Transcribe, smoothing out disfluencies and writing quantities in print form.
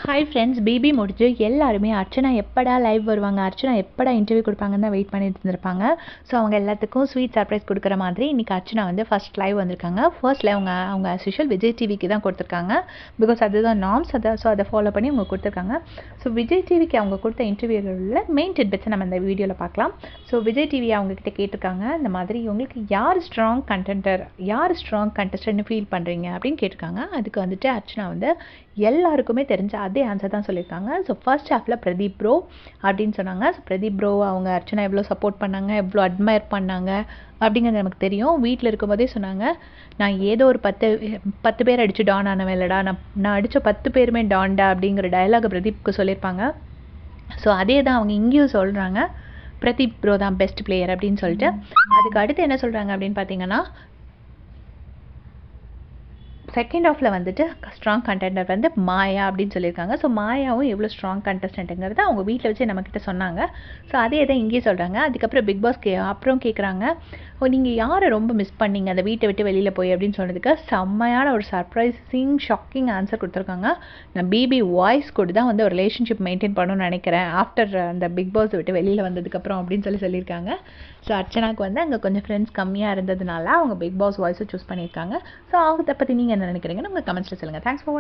Hi friends, BP முடிஞ்சு எல்லாருமே அர்ச்சனா எப்படா லைவ் வருவாங்க, அர்ச்சனா எப்படா இன்டர்வியூ கொடுப்பாங்கன்னு தான் வெயிட் பண்ணிட்டு இருந்திருப்பாங்க. ஸோ அவங்க எல்லாத்துக்கும் ஸ்வீட் சர்ப்ரைஸ் கொடுக்குற மாதிரி இன்றைக்கி அர்ச்சனா வந்து ஃபர்ஸ்ட் லைவ் வந்திருக்காங்க. ஃபர்ஸ்ட் லைவ் அவங்க ஆஸ் யூஷுவல் விஜய் டிவிக்கு தான் கொடுத்துருக்காங்க. பிகாஸ் அதுதான் நார்ம்ஸ், அதை ஃபாலோ பண்ணி அவங்க கொடுத்துருக்காங்க. ஸோ விஜய் டிவிக்கு அவங்க கொடுத்த இன்டர்வியூவில் மெயின் டிட்பிட்ஸை நம்ம இந்த வீடியோவில் பார்க்கலாம். ஸோ விஜய் டிவி அவங்கக்கிட்ட கேட்டிருக்காங்க, இந்த மாதிரி உங்களுக்கு யார் ஸ்ட்ராங் கண்டஸ்டர்னு ஃபீல் பண்ணுறீங்க அப்படின்னு கேட்டிருக்காங்க. அதுக்கு வந்துட்டு அர்ச்சனா வந்து எல்லாருக்குமே தெரிஞ்ச அதே ஆன்சர் தான் சொல்லியிருக்காங்க. ஸோ ஃபர்ஸ்ட் ஹாஃபில் பிரதீப் ப்ரோ அப்படின்னு சொன்னாங்க. ஸோ பிரதீப் ப்ரோ அவங்க அர்ச்சனா எவ்வளோ சப்போர்ட் பண்ணாங்க, எவ்வளோ அட்மையர் பண்ணாங்க அப்படிங்கிறது நமக்கு தெரியும். வீட்டில் இருக்கும்போதே சொன்னாங்க, நான் ஏதோ ஒரு 10 பேர் அடித்து டான் ஆனவன் இல்லைடா, நான் அடித்த 10 பேருமே டான்டா அப்படிங்கிற டயலாக் பிரதீப்க்கு சொல்லியிருப்பாங்க. ஸோ அதே தான் அவங்க இங்கேயும் சொல்கிறாங்க, பிரதீப் ப்ரோ தான் பெஸ்ட் பிளேயர் அப்படின்னு சொல்லிட்டு. அதுக்கு அடுத்து என்ன சொல்கிறாங்க அப்படின்னு பார்த்தீங்கன்னா, செகண்ட் ஹாஃபில் வந்துட்டு ஸ்ட்ராங் கண்டெண்டர் வந்து மாயா அப்படின்னு சொல்லியிருக்காங்க. ஸோ மாயாவும் எவ்வளோ ஸ்ட்ராங் கண்டஸ்டன்ட்டுங்கிறத அவங்க வீட்டில் வச்சு நம்மக்கிட்ட சொன்னாங்க. ஸோ அதே தான் இங்கேயே சொல்கிறாங்க. அதுக்கப்புறம் பிக் பாஸ் அப்புறம் கேட்குறாங்க, நீங்கள் யாரை ரொம்ப மிஸ் பண்ணீங்க அந்த வீட்டை விட்டு வெளியில் போய் அப்படின்னு சொன்னதுக்கு செம்மையான ஒரு சர்ப்ரைசிங் ஷாக்கிங் ஆன்சர் கொடுத்துருக்காங்க. நான் பிபி வாய்ஸ் கூட தான் வந்து ஒரு ரிலேஷன்ஷிப் மெயின்டைன் பண்ணணும்னு நினைக்கிறேன் ஆஃப்டர் அந்த பிக் பாஸ் விட்டு வெளியில் வந்ததுக்கப்புறம் அப்படின்னு சொல்லியிருக்காங்க. ஸோ அர்ச்சனாக்கு வந்து அங்கே கொஞ்சம் ஃப்ரெண்ட்ஸ் கம்மியாக இருந்ததுனால அவங்க பிக் பாஸ் வாய்ஸை சூஸ் பண்ணியிருக்காங்க. ஸோ அதை பற்றி நீங்கள் என்ன நினைக்கிறீங்கன்னு உங்கள் கமெண்ட்ஸில் சொல்லுங்கள். Thanks for